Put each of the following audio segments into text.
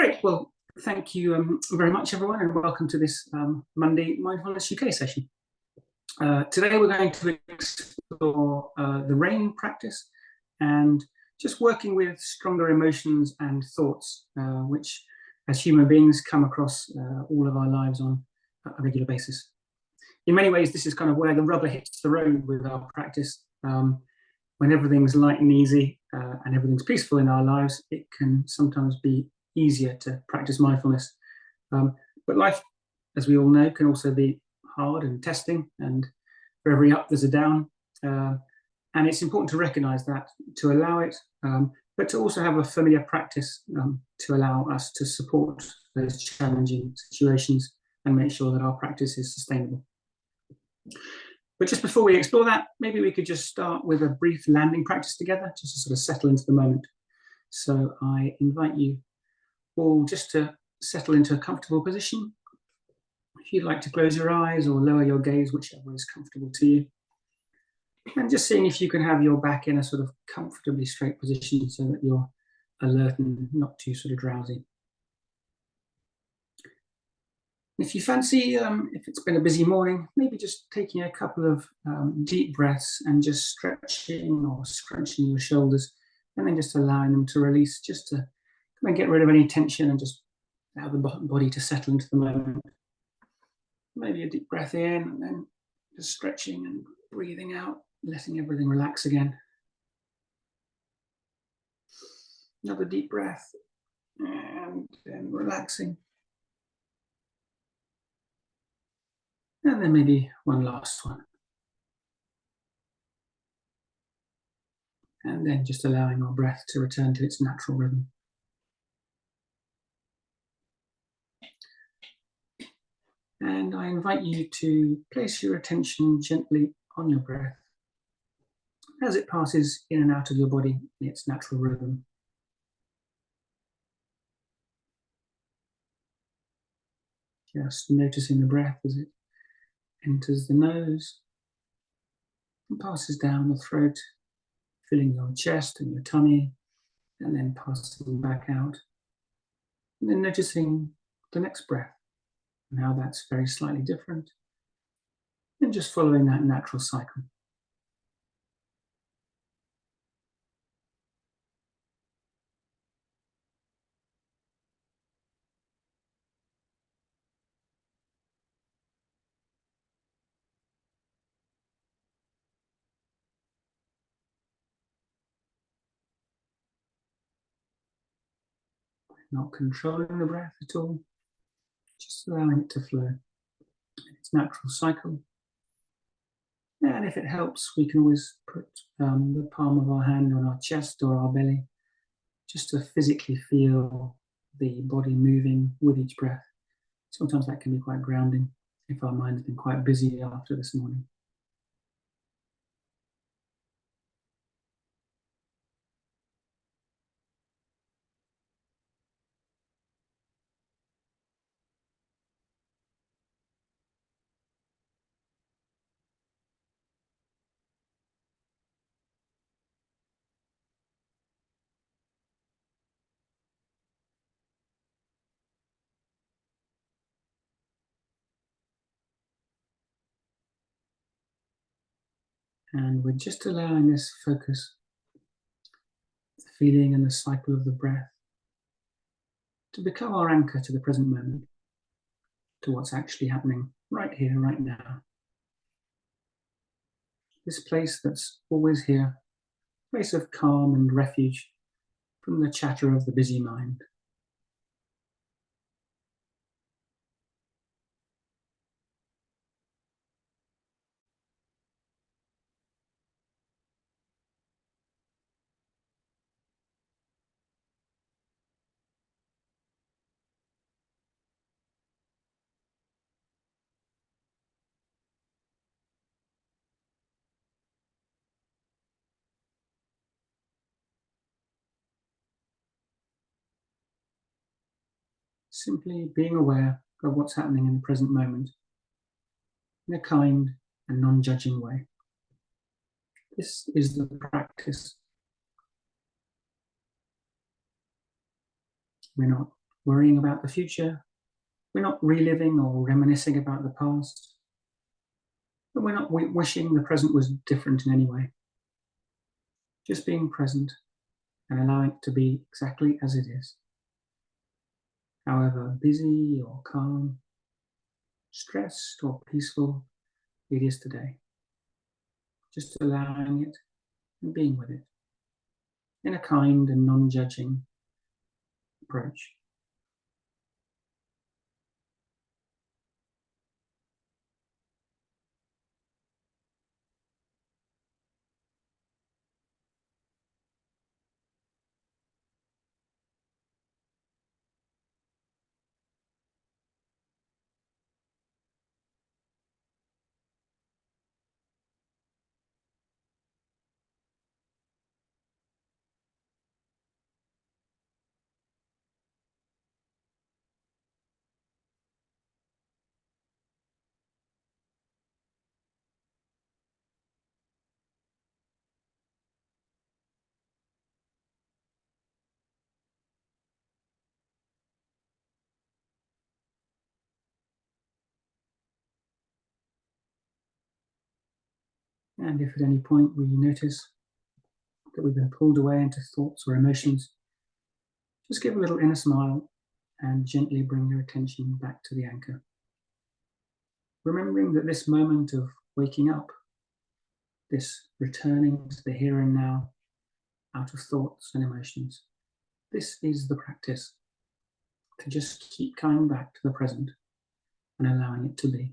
Great. Well, thank you very much, everyone, and welcome to this Monday Mindfulness UK session. Today we're going to explore the RAIN practice and just working with stronger emotions and thoughts, which as human beings come across all of our lives on a regular basis. In many ways, this is kind of where the rubber hits the road with our practice. When everything's light and easy and everything's peaceful in our lives, it can sometimes be easier to practice mindfulness. But life, as we all know, can also be hard and testing, and for every up there's a down. And it's important to recognize that, to allow it, but to also have a familiar practice to allow us to support those challenging situations and make sure that our practice is sustainable. But just before we explore that, maybe we could just start with a brief landing practice together, just to sort of settle into the moment. So I invite you all just to settle into a comfortable position. If you'd like to close your eyes or lower your gaze, whichever is comfortable to you. And just seeing if you can have your back in a sort of comfortably straight position so that you're alert and not too sort of drowsy. If you fancy, if it's been a busy morning, maybe just taking a couple of deep breaths and just stretching or scrunching your shoulders, and then just allowing them to release, just to kind of get rid of any tension and just allow the body to settle into the moment. Maybe a deep breath in and then just stretching and breathing out, letting everything relax again. Another deep breath and then relaxing. And then maybe one last one. And then just allowing our breath to return to its natural rhythm. And I invite you to place your attention gently on your breath as it passes in and out of your body in its natural rhythm. Just noticing the breath as it enters the nose and passes down the throat, filling your chest and your tummy, and then passing back out. And then noticing the next breath and how that's very slightly different, and just following that natural cycle. Not controlling the breath at all, just allowing it to flow in its natural cycle. And if it helps, we can always put the palm of our hand on our chest or our belly, just to physically feel the body moving with each breath. Sometimes that can be quite grounding if our mind's been quite busy after this morning. And we're just allowing this focus, the feeling and the cycle of the breath, to become our anchor to the present moment, to what's actually happening right here, right now. This place that's always here, place of calm and refuge from the chatter of the busy mind. Simply being aware of what's happening in the present moment in a kind and non-judging way. This is the practice. We're not worrying about the future. We're not reliving or reminiscing about the past. But we're not wishing the present was different in any way. Just being present and allowing it to be exactly as it is. However busy or calm, stressed or peaceful it is today. Just allowing it and being with it in a kind and non-judging approach. And if at any point we notice that we've been pulled away into thoughts or emotions, just give a little inner smile and gently bring your attention back to the anchor. Remembering that this moment of waking up, this returning to the here and now, out of thoughts and emotions, this is the practice to just keep coming back to the present and allowing it to be.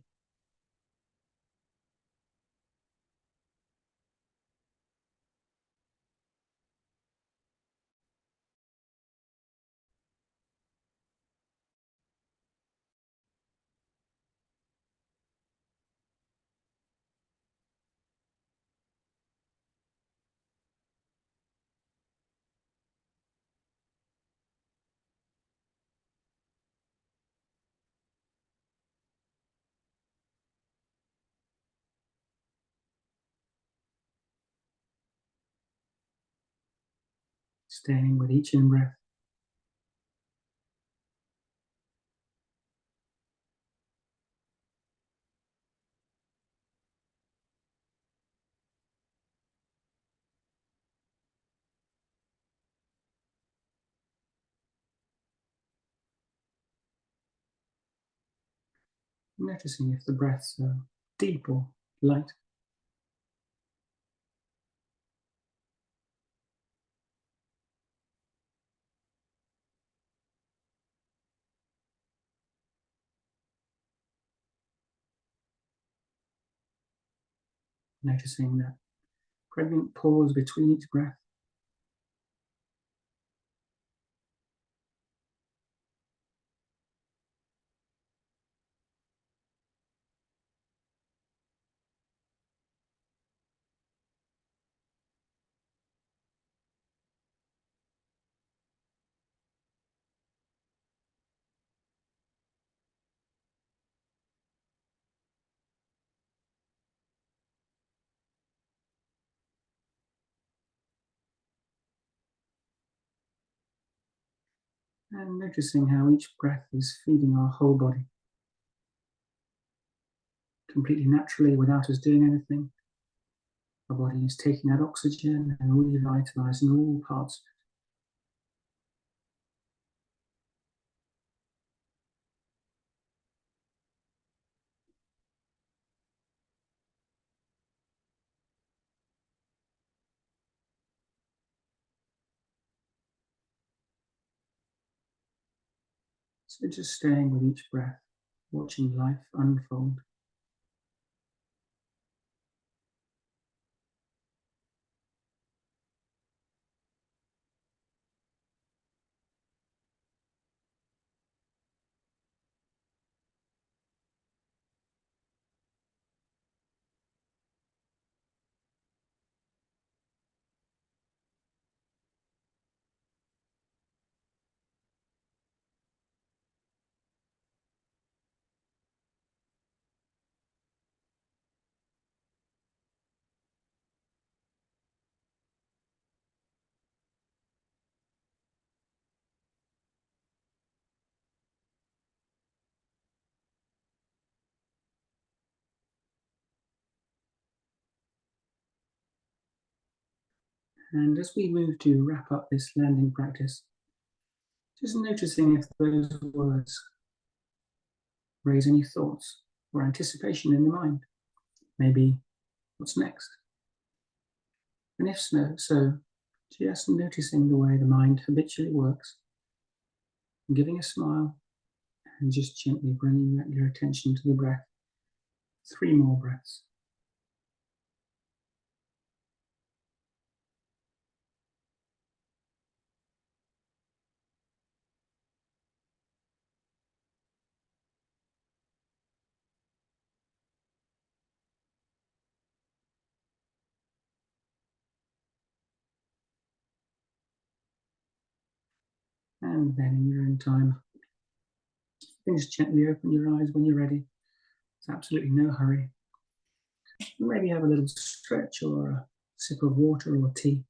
Staying with each in-breath, noticing if the breaths are deep or light. Noticing that pregnant pause between each breath. And noticing how each breath is feeding our whole body, completely naturally without us doing anything. Our body is taking that oxygen and revitalizing all parts. So just staying with each breath, watching life unfold. And as we move to wrap up this landing practice, just noticing if those words raise any thoughts or anticipation in the mind. Maybe what's next? And if so, just noticing the way the mind habitually works, giving a smile, and just gently bringing your attention to the breath. 3 more breaths. And then in your own time, you can just gently open your eyes when you're ready. There's absolutely no hurry. Maybe have a little stretch or a sip of water or tea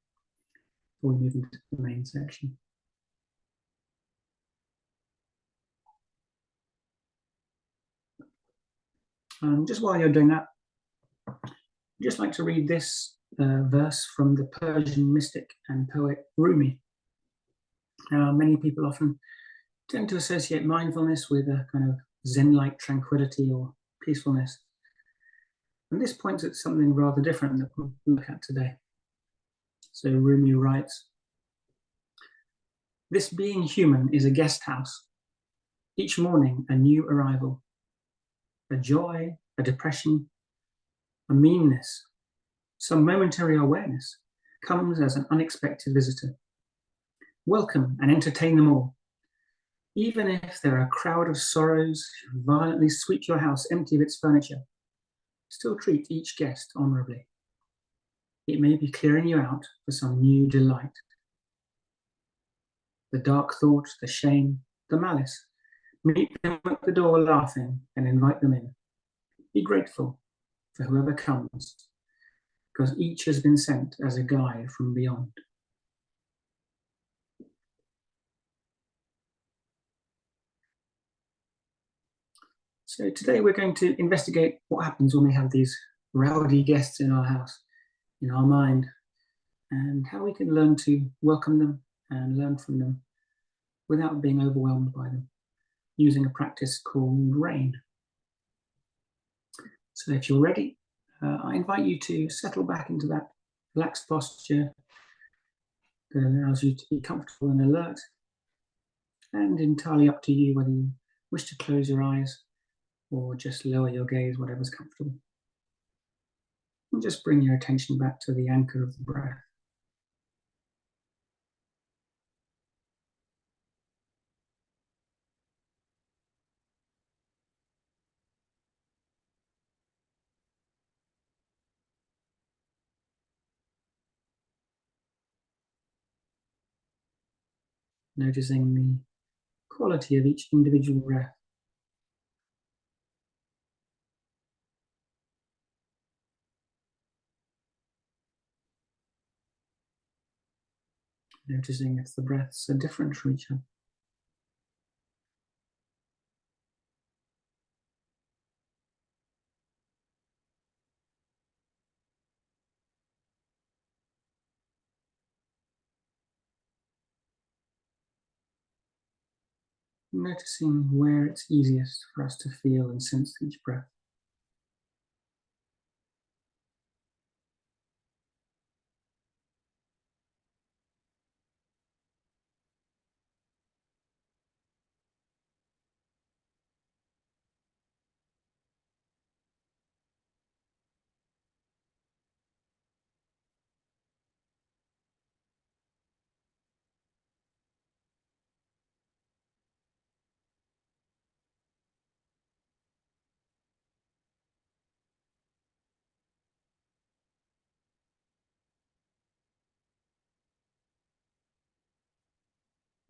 before we move into the main section. Just while you're doing that, I'd just like to read this verse from the Persian mystic and poet Rumi. Many people often tend to associate mindfulness with a kind of Zen-like tranquility or peacefulness. And this points at something rather different that we'll look at today. So Rumi writes, "This being human is a guest house. Each morning a new arrival. A joy, a depression, a meanness, some momentary awareness comes as an unexpected visitor. Welcome and entertain them all. Even if there are a crowd of sorrows who violently sweep your house empty of its furniture, still treat each guest honorably. It may be clearing you out for some new delight. The dark thought, the shame, the malice, meet them at the door laughing and invite them in. Be grateful for whoever comes, because each has been sent as a guide from beyond." So today we're going to investigate what happens when we have these rowdy guests in our house, in our mind, and how we can learn to welcome them and learn from them without being overwhelmed by them, using a practice called RAIN. So if you're ready, I invite you to settle back into that relaxed posture that allows you to be comfortable and alert, and entirely up to you whether you wish to close your eyes or just lower your gaze, whatever's comfortable. And just bring your attention back to the anchor of the breath. Noticing the quality of each individual breath. Noticing if the breaths are different for each other. Noticing where it's easiest for us to feel and sense each breath.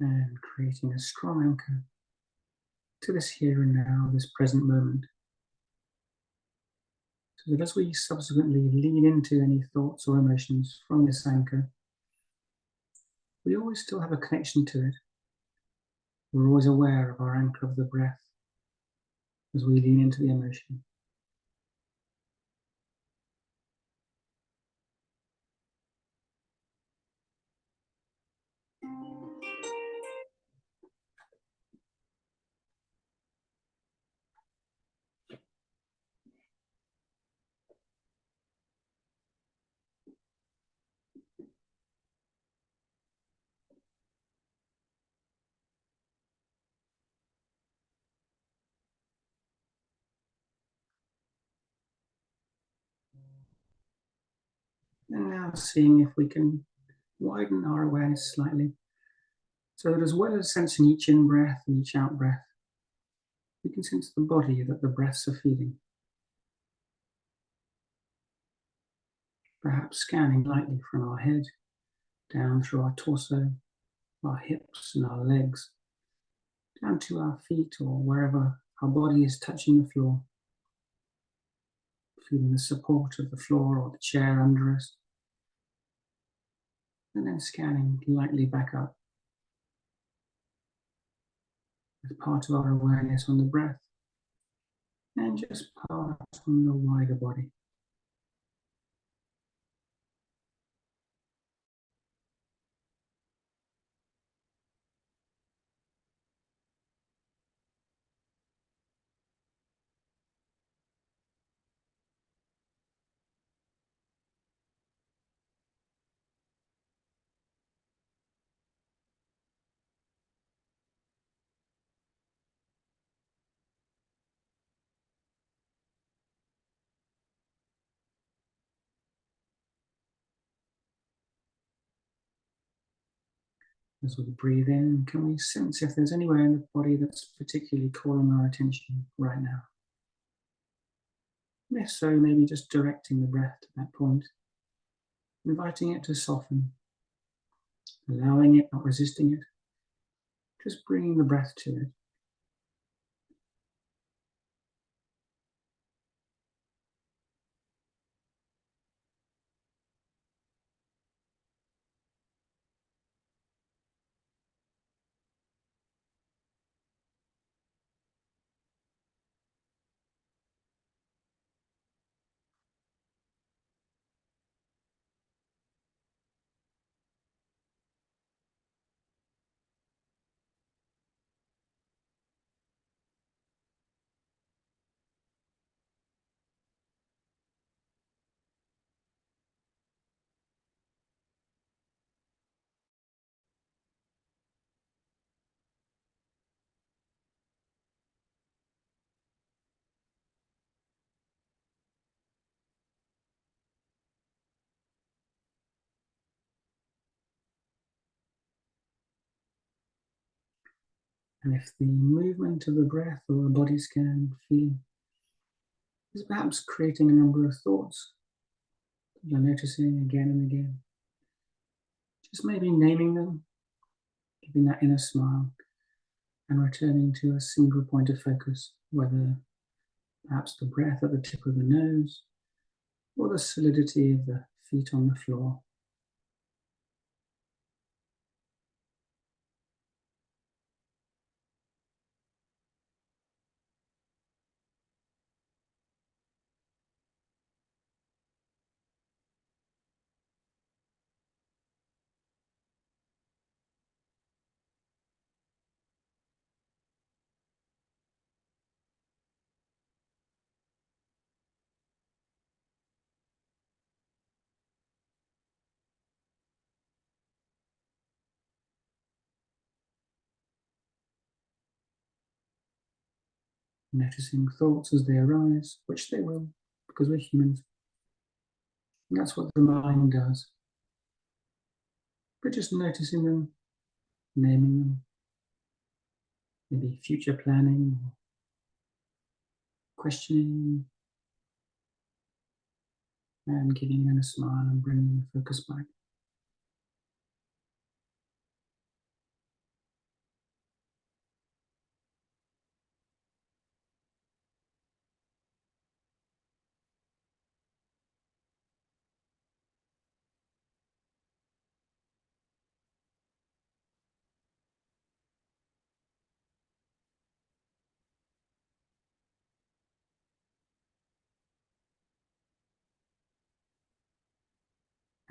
And creating a strong anchor to this here and now, this present moment. So that as we subsequently lean into any thoughts or emotions from this anchor, we always still have a connection to it. We're always aware of our anchor of the breath as we lean into the emotion. And now seeing if we can widen our awareness slightly, so that as well as sensing each in-breath and each out-breath, we can sense the body that the breaths are feeding. Perhaps scanning lightly from our head, down through our torso, our hips and our legs, down to our feet or wherever our body is touching the floor, feeling the support of the floor or the chair under us, and then scanning lightly back up as part of our awareness on the breath, and just part on the wider body. As we breathe in, can we sense if there's anywhere in the body that's particularly calling our attention right now? And if so, maybe just directing the breath to that point, inviting it to soften, allowing it, not resisting it, just bringing the breath to it. And if the movement of the breath or the body scan feeling is perhaps creating a number of thoughts that you're noticing again and again, just maybe naming them, giving that inner smile, and returning to a single point of focus, whether perhaps the breath at the tip of the nose or the solidity of the feet on the floor. Noticing thoughts as they arise, which they will, because we're humans. And that's what the mind does. But just noticing them, naming them, maybe future planning, or questioning, and giving them a smile and bringing the focus back.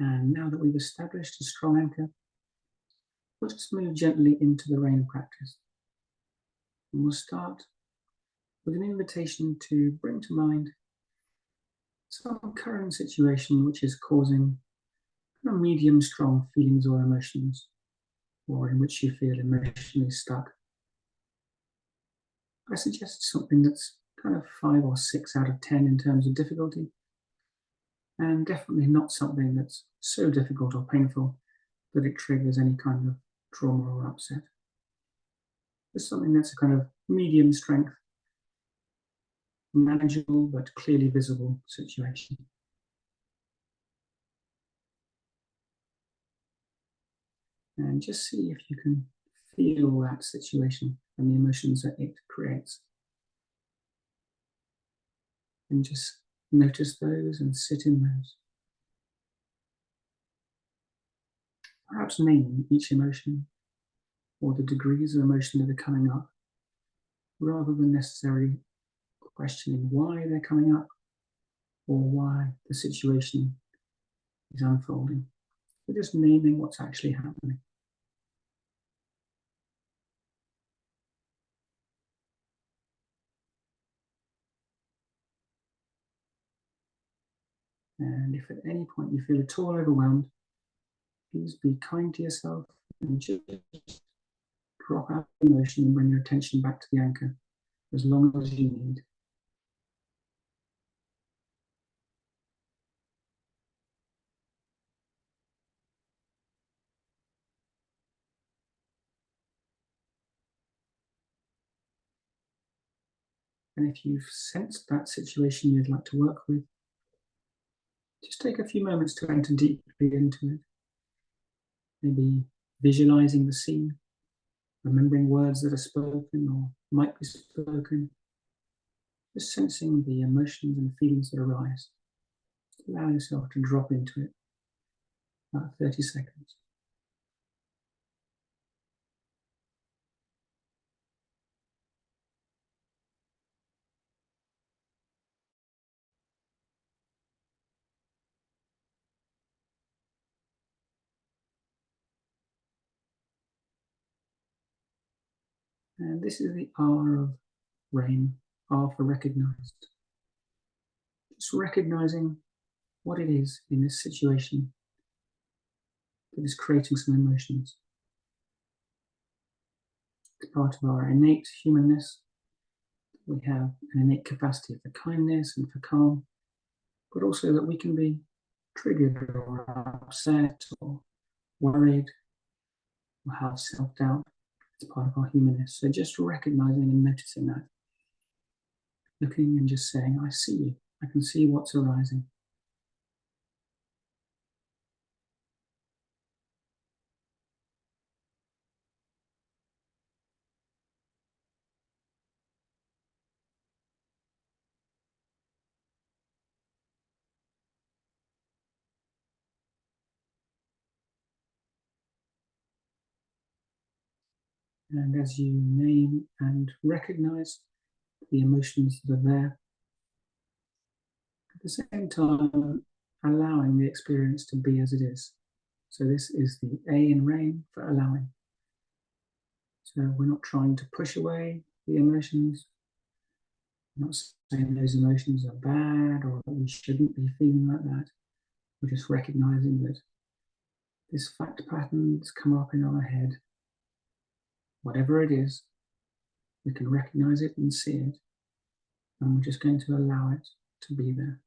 And now that we've established a strong anchor, we'll just move gently into the rain practice. And we'll start with an invitation to bring to mind some current situation which is causing kind of medium strong feelings or emotions, or in which you feel emotionally stuck. I suggest something that's kind of 5 or 6 out of 10 in terms of difficulty, and definitely not something that's so difficult or painful that it triggers any kind of trauma or upset. Just something that's a kind of medium strength, manageable but clearly visible situation. And just see if you can feel that situation and the emotions that it creates. And just notice those and sit in those. Perhaps name each emotion or the degrees of emotion that are coming up, rather than necessarily questioning why they're coming up or why the situation is unfolding. But just naming what's actually happening. And if at any point you feel at all overwhelmed, please be kind to yourself and just drop out the emotion and bring your attention back to the anchor as long as you need. And if you've sensed that situation you'd like to work with, just take a few moments to enter deeply into it. Maybe visualizing the scene, remembering words that are spoken or might be spoken, just sensing the emotions and feelings that arise. Allow yourself to drop into it, about 30 seconds. And this is the R of rain, R for recognized. Just recognizing what it is in this situation that is creating some emotions. It's part of our innate humanness. We have an innate capacity for kindness and for calm, but also that we can be triggered or upset or worried or have self-doubt. It's part of our humanness. So just recognizing and noticing that. Looking and just saying, I see you. I can see what's arising. And as you name and recognize the emotions that are there, at the same time, allowing the experience to be as it is. So this is the A in rain for allowing. So we're not trying to push away the emotions. We're not saying those emotions are bad or that we shouldn't be feeling like that. We're just recognizing that this fact pattern that's come up in our head, whatever it is, we can recognize it and see it. And we're just going to allow it to be there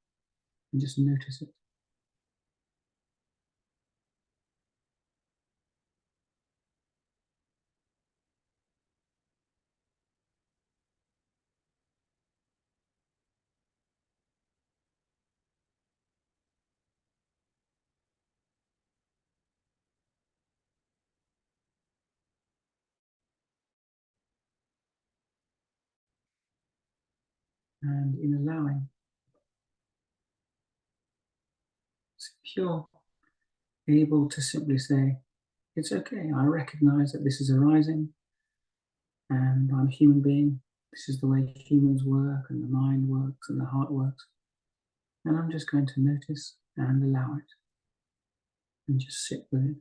and just notice it. And in allowing, if you're able to simply say, it's okay, I recognize that this is arising and I'm a human being. This is the way humans work and the mind works and the heart works. And I'm just going to notice and allow it and just sit with it.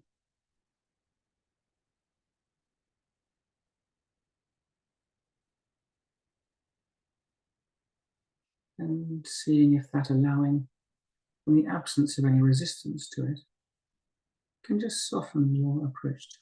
And seeing if that allowing, in the absence of any resistance to it, can just soften your approach to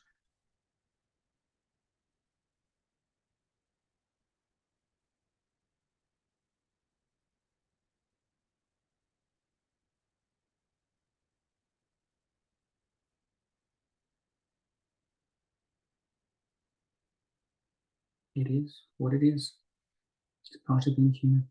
It is what it is. It's part of being human.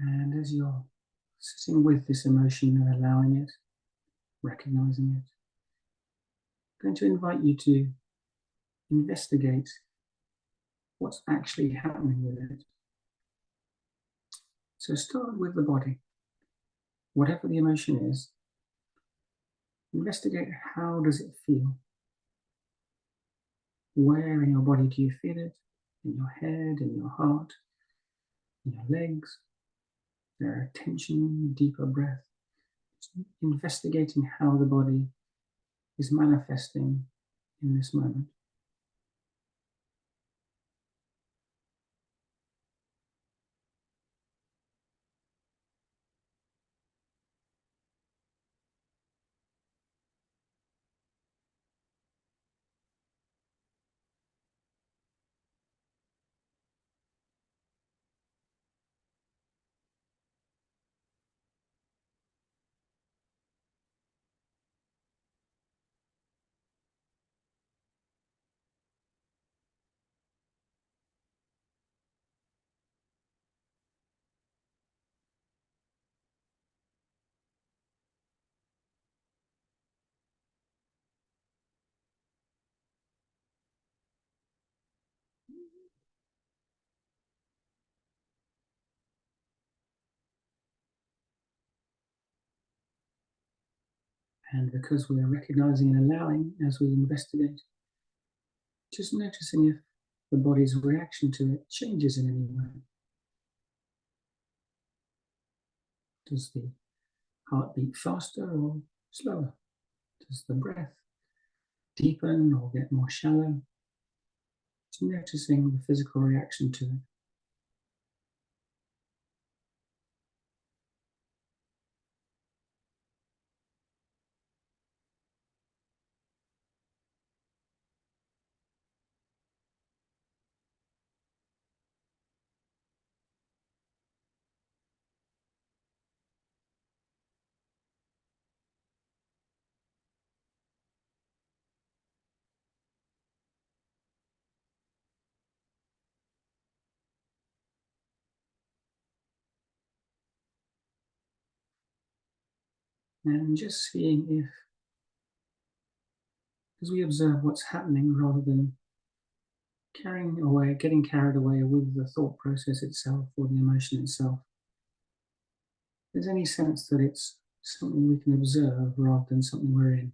And as you're sitting with this emotion and allowing it, recognizing it, I'm going to invite you to investigate what's actually happening with it. So start with the body. Whatever the emotion is, investigate how does it feel? Where in your body do you feel it? In your head, in your heart, in your legs? There tension, deeper breath. Just investigating how the body is manifesting in this moment. And because we're recognizing and allowing as we investigate, just noticing if the body's reaction to it changes in any way. Does the heart beat faster or slower? Does the breath deepen or get more shallow? Just noticing the physical reaction to it. And just seeing if, as we observe what's happening rather than getting carried away with the thought process itself or the emotion itself, there's any sense that it's something we can observe rather than something we're in.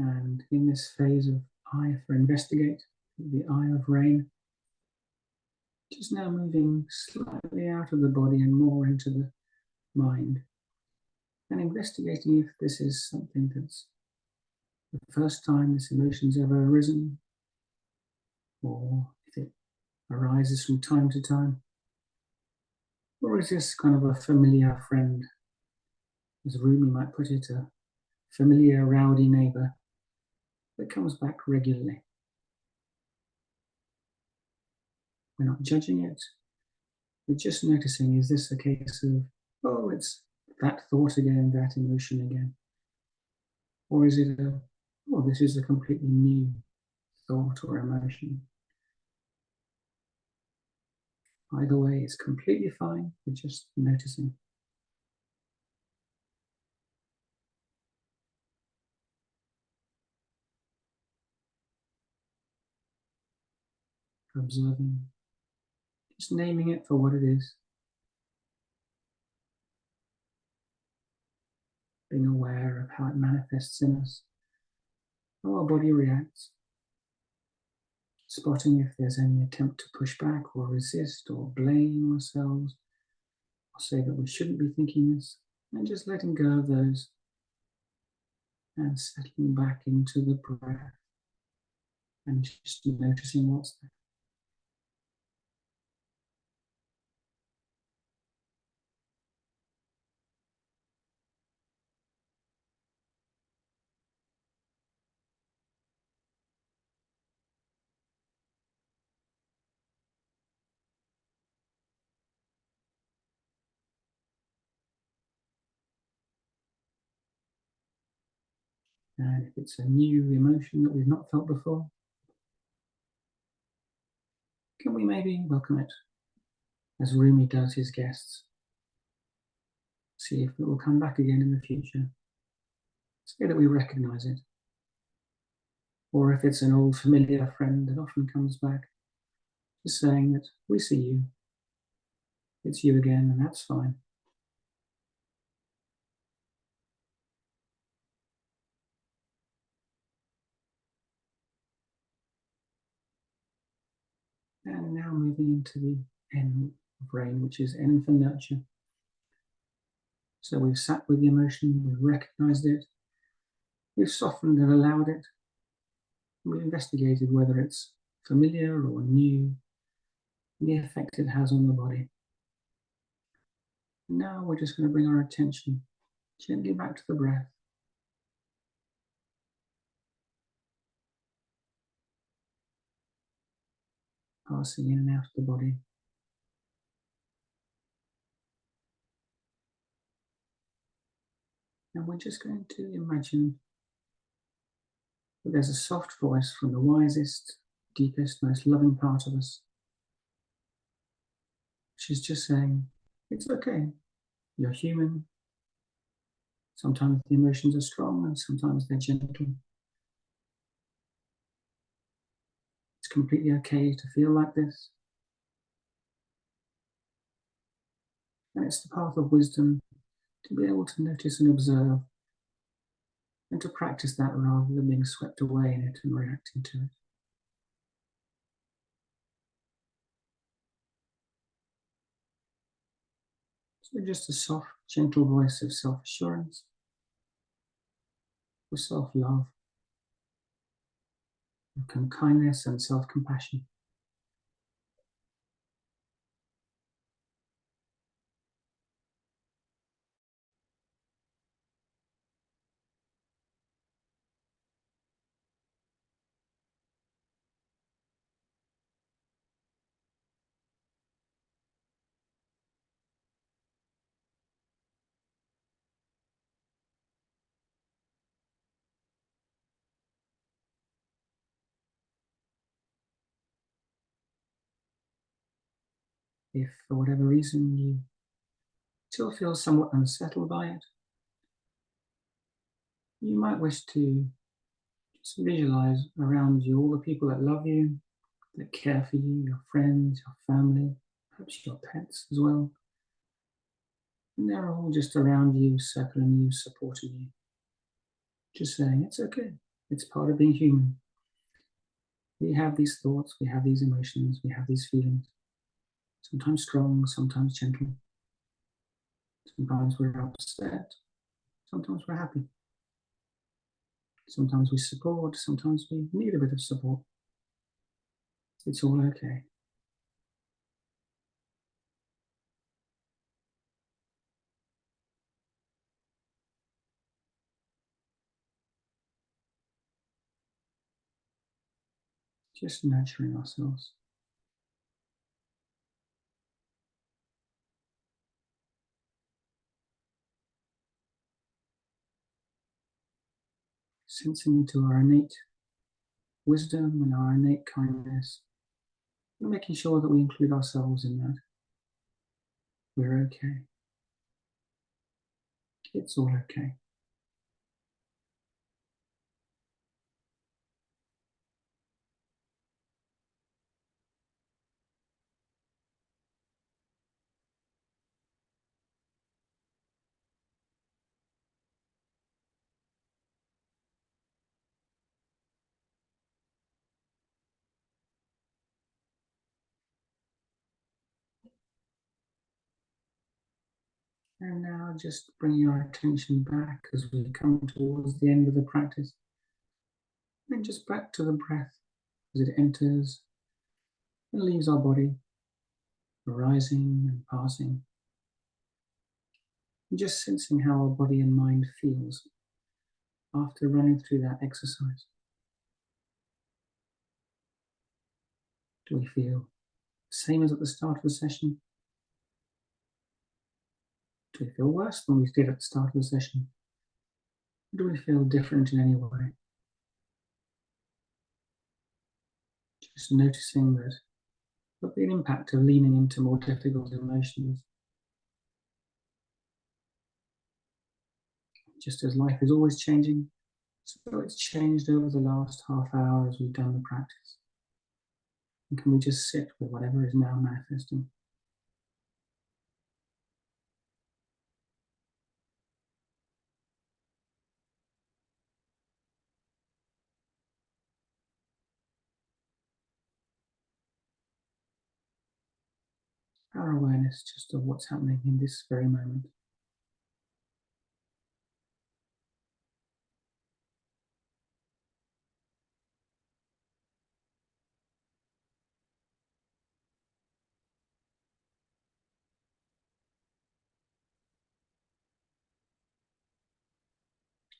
And in this phase of I for investigate, the I of rain, just now moving slightly out of the body and more into the mind, and investigating if this is something that's the first time this emotion's ever arisen, or if it arises from time to time, or is this kind of a familiar friend, as Rumi might put it, a familiar rowdy neighbor that comes back regularly. We're not judging it, we're just noticing, is this a case of, oh, it's that thought again, that emotion again? Or is it oh, this is a completely new thought or emotion? Either way, it's completely fine. We're just noticing. Observing, just naming it for what it is, being aware of how it manifests in us, how our body reacts. spotting if there's any attempt to push back or resist or blame ourselves or say that we shouldn't be thinking this, and just letting go of those and settling back into the breath and just noticing what's there. And if it's a new emotion that we've not felt before, can we maybe welcome it as Rumi does his guests? See if it will come back again in the future. Say that we recognize it. Or if it's an old familiar friend that often comes back, just saying that we see you. It's you again, and that's fine. And now moving into the N of rain, which is N for nurture. So we've sat with the emotion, we've recognized it, we've softened and allowed it, and we've investigated whether it's familiar or new, and the effect it has on the body. And now we're just going to bring our attention gently back to the breath. Passing in and out of the body. And we're just going to imagine that there's a soft voice from the wisest, deepest, most loving part of us, which is just saying, it's okay, you're human. Sometimes the emotions are strong and sometimes they're gentle. It's completely okay to feel like this. And it's the path of wisdom to be able to notice and observe and to practice that rather than being swept away in it and reacting to it. So just a soft, gentle voice of self-assurance, of self-love, of kindness and self-compassion. If for whatever reason you still feel somewhat unsettled by it, you might wish to just visualize around you all the people that love you, that care for you, your friends, your family, perhaps your pets as well. And they're all just around you, circling you, supporting you. Just saying, it's okay. It's part of being human. We have these thoughts, we have these emotions, we have these feelings. Sometimes strong, sometimes gentle. Sometimes we're upset, sometimes we're happy. Sometimes we support, sometimes we need a bit of support. It's all okay. Just nurturing ourselves. Sensing into our innate wisdom and our innate kindness, and making sure that we include ourselves in that. We're okay. It's all okay. And now just bring your attention back as we come towards the end of the practice. And just back to the breath as it enters and leaves our body, rising and passing. And just sensing how our body and mind feels after running through that exercise. Do we feel the same as at the start of the session? Do we feel worse than we did at the start of the session? Do we feel different in any way? Just noticing that there'll be an impact of leaning into more difficult emotions. Just as life is always changing, so it's changed over the last half hour as we've done the practice. And can we just sit with whatever is now manifesting? Our awareness just of what's happening in this very moment.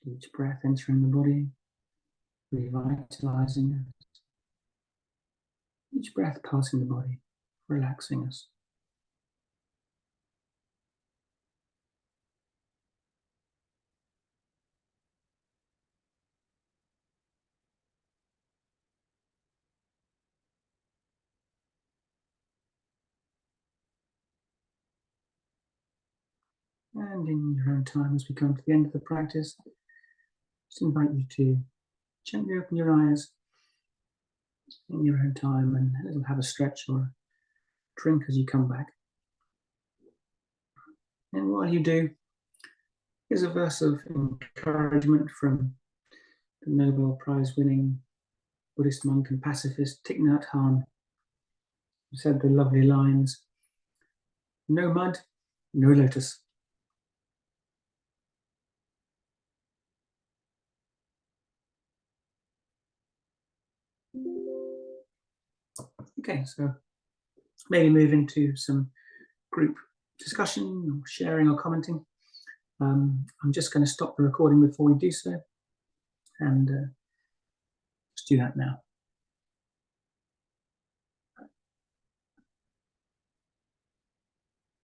Each breath entering the body, revitalizing us. Each breath passing the body, relaxing us. And in your own time, as we come to the end of the practice, just invite you to gently open your eyes in your own time and have a stretch or a drink as you come back. And while you do, here's a verse of encouragement from the Nobel Prize winning Buddhist monk and pacifist Thich Nhat Hanh, who said the lovely lines, "No mud, no lotus." Okay, so maybe moving to some group discussion or sharing or commenting. I'm just going to stop the recording before we do so, and just do that now.